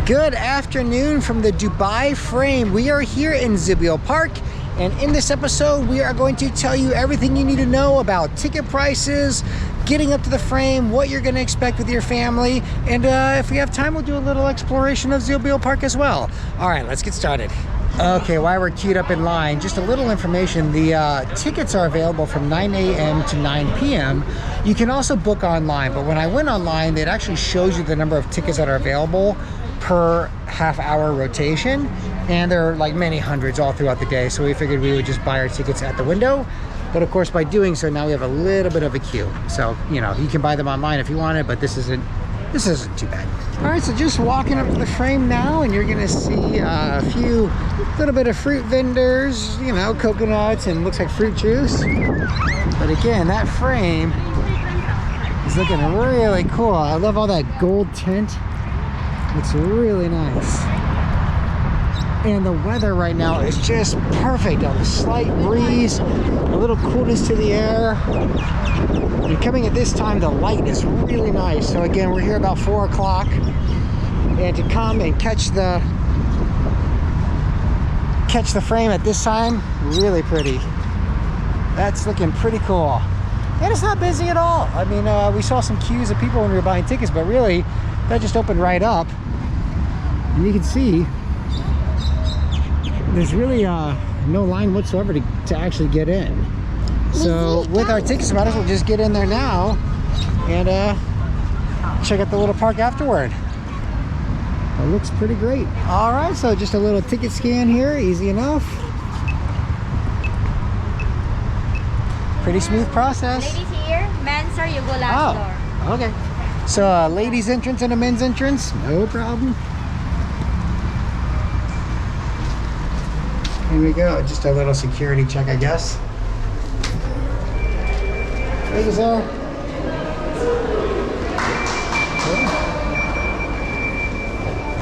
Good afternoon from the Dubai Frame. We are here in Zabeel Park, and in this episode we are going to tell you everything you need to know about ticket prices, getting up to the frame, what you're going to expect with your family, and if we have time we'll do a little exploration of Zabeel Park as well. All right, let's get started. Okay, while we're queued up in line, just a little information. The tickets are available from 9 a.m. to 9 p.m. You can also book online, but when I went online, it actually shows you the number of tickets that are available per half-hour rotation, and there are like many hundreds all throughout the day, so we figured we would just buy our tickets at the window. But of course, by doing so, now we have a little bit of a queue, so you know, you can buy them online if you want it, but this isn't too bad. All right, so just walking up to the frame now, and you're gonna see a few little bit of fruit vendors, you know, coconuts and looks like fruit juice. But again, that frame is looking really cool. I love all that gold tint. It's really nice. And the weather right now is just perfect. A slight breeze, a little coolness to the air. And coming at this time, the light is really nice. So again, we're here about 4 o'clock. And to come and catch the frame at this time, really pretty. That's looking pretty cool. And it's not busy at all. I mean, we saw some queues of people when we were buying tickets, but really, that just opened right up. And you can see there's really no line whatsoever to actually get in. So with our tickets, might as well just get in there now and check out the little park afterward. It looks pretty great. All right, so just a little ticket scan here, easy enough. Pretty smooth process. Ladies here, men's or you go last door. Okay. So ladies entrance and a men's entrance, no problem. Here we go, just a little security check, I guess. Thank you, sir.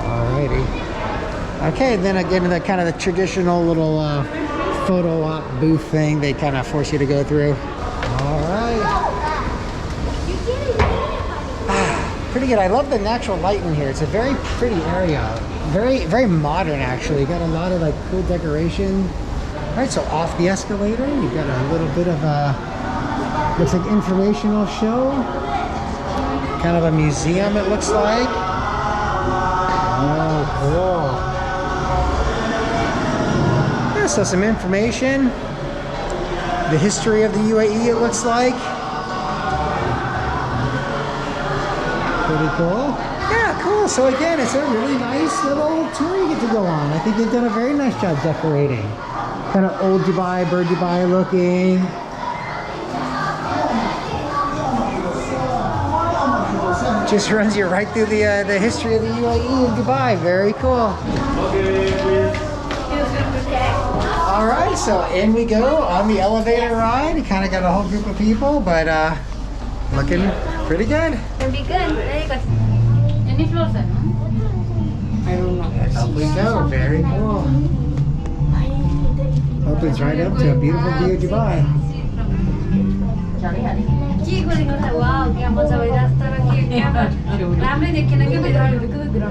Alrighty. Okay, then again, the kind of the traditional little photo op booth thing they kind of force you to go through. All right. Pretty good. I love the natural light in here. It's a very pretty area. Very modern, actually. Got a lot of like cool decoration. All right, so off the escalator, you've got a little bit of a, looks like informational show. Kind of a museum, it looks like. Oh, cool. Yeah, so some information. The history of the UAE, it looks like. Pretty cool. Yeah, cool. So again, it's a really nice little tour you get to go on. I think they've done a very nice job decorating. Kind of old Dubai, bird Dubai looking. Just runs you right through the history of the UAE and Dubai. Very cool. All right, so in we go on the elevator ride. Kind of got a whole group of people, but looking pretty good. It'll be good. Very good. Any floors, no? I don't know. Up we go. Very cool. Opens right up to a beautiful view of Dubai. Wow, क्या मजा आया रास्ता रखिए क्या रामले देखे ना कि बिदरा बिदरा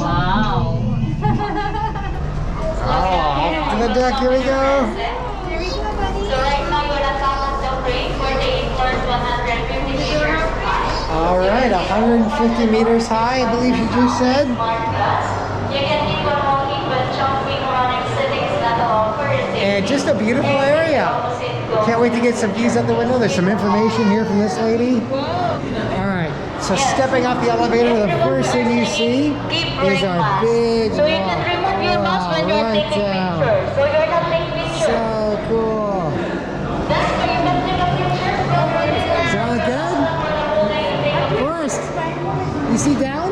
Wow. Oh, to the deck, here we go. So right now you're at the frame for the first 150 meters high. All right, 150 meters high, I believe you just said. You can keep on walking, but jumping, running, sitting is not offered. And just a beautiful area. Can't wait to get some views out the window. There's some information here from this lady. All right, so stepping off the elevator, the first thing you see is our big So you can remove your mask when you're taking pictures. So you're not taking pictures. So cool. That's why you can take a picture. Sound good? Forrest, you see down?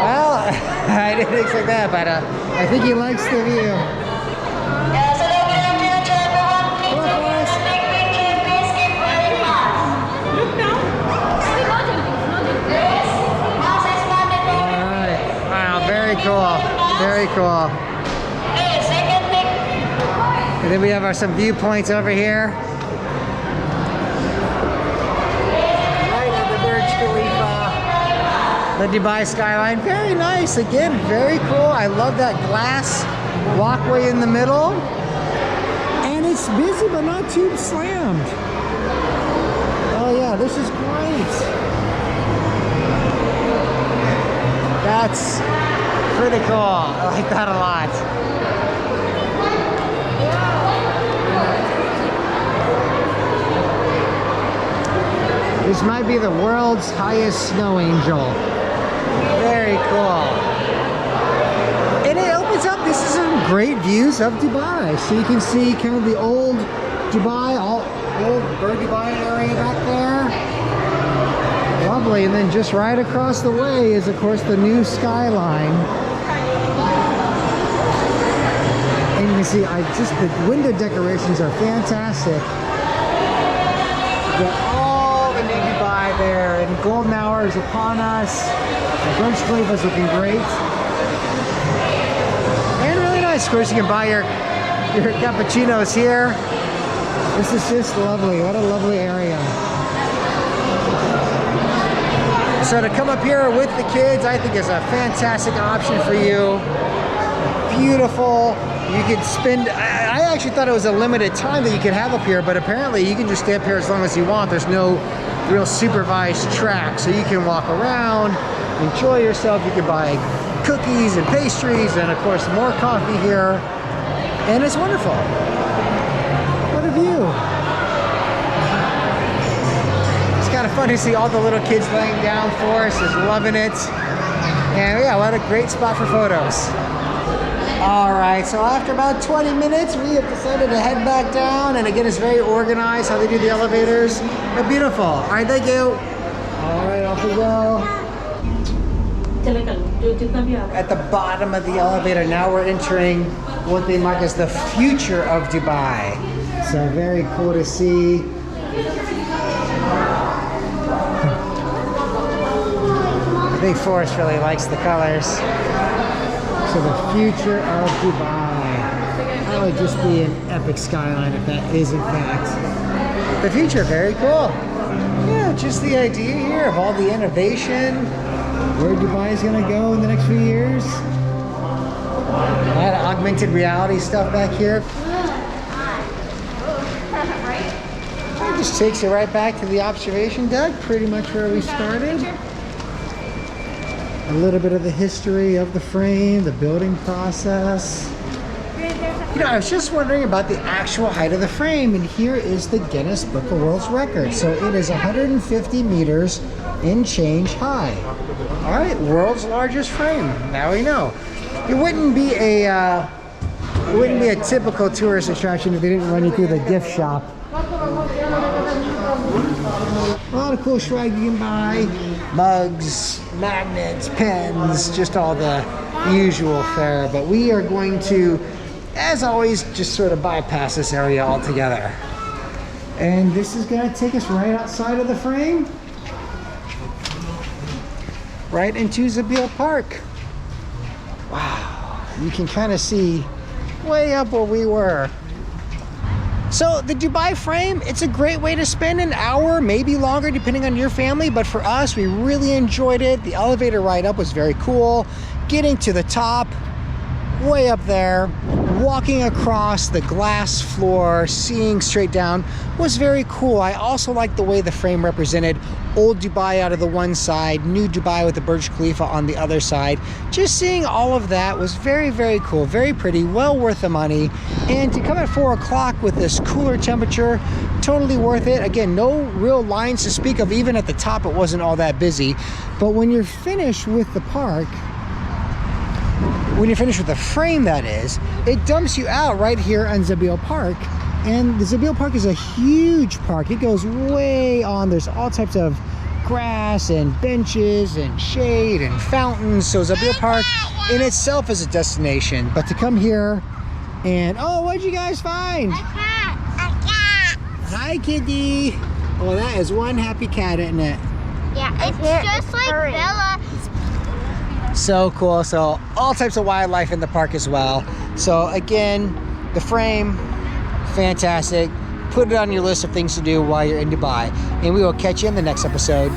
Well, I didn't expect that, but I think he likes the view. Very cool. Very cool. Yes, I can take And then we have some viewpoints over here. Right at the Burj Khalifa. The Dubai skyline. Very nice. Again, very cool. I love that glass walkway in the middle. And it's busy but not too slammed. Oh yeah, this is great. That's pretty cool. I like that a lot. This might be the world's highest snow angel. Very cool. And it opens up, this is some great views of Dubai. So you can see kind of the old Dubai, old Burj Dubai area back there. Lovely. And then just right across the way is, of course, the new skyline. And you can see, the window decorations are fantastic. Got all the new Dubai there, and golden hour is upon us. The Burj Khalifa is looking great. And really nice. Of course, you can buy your cappuccinos here. This is just lovely. What a lovely area. So to come up here with the kids, I think is a fantastic option for you. Beautiful. You could spend, I actually thought it was a limited time that you could have up here, but apparently you can just stay up here as long as you want. There's no real supervised track. So you can walk around, enjoy yourself. You can buy cookies and pastries and of course more coffee here. And it's wonderful. What a view. It's kind of fun to see all the little kids laying down for us, just loving it. And yeah, what a great spot for photos. All right, so after about 20 minutes, we have decided to head back down. And again, it's very organized how they do the elevators. But beautiful. All right, thank you. All right, off we go. At the bottom of the elevator, now we're entering what they mark as the future of Dubai. So very cool to see. I think Forrest really likes the colors. So the future of Dubai. That would just be an epic skyline if that is in fact the future. Very cool. Yeah, just the idea here of all the innovation, where Dubai is going to go in the next few years. A lot of augmented reality stuff back here. It just takes you right back to the observation deck, pretty much where we started. A little bit of the history of the frame, the building process. You know, I was just wondering about the actual height of the frame, and here is the Guinness Book of World Records. So it is 150 meters in change high. All right, world's largest frame. Now we know. It wouldn't be a typical tourist attraction if they didn't run you through the gift shop. A lot of cool swag you can buy. Mugs, magnets, pens, just all the usual fare. But we are going to, as always, just sort of bypass this area altogether. And this is going to take us right outside of the frame. Right into Zabeel Park. Wow. You can kind of see way up where we were. So the Dubai frame, it's a great way to spend an hour, maybe longer, depending on your family. But for us, we really enjoyed it. The elevator ride up was very cool. Getting to the top, way up there, walking across the glass floor, seeing straight down was very cool. I also liked the way the frame represented old Dubai out of the one side, new Dubai with the Burj Khalifa on the other side. Just seeing all of that was very, very cool, very pretty, well worth the money. And to come at 4 o'clock with this cooler temperature, totally worth it. Again, no real lines to speak of. Even at the top, it wasn't all that busy. But when you're finished with the park, when you're finished with the frame, that is, it dumps you out right here on Zabeel Park. And the Zabeel Park is a huge park. It goes way on. There's all types of grass and benches and shade and fountains. So Zabeel Park in itself is a destination. But to come here and, oh, what'd you guys find? A cat. Hi, kitty. Oh, that is one happy cat, isn't it? Yeah, it's just like Bella. So cool. So all types of wildlife in the park as well. So again, the frame, Fantastic. Put it on your list of things to do while you're in Dubai. And we will catch you in the next episode.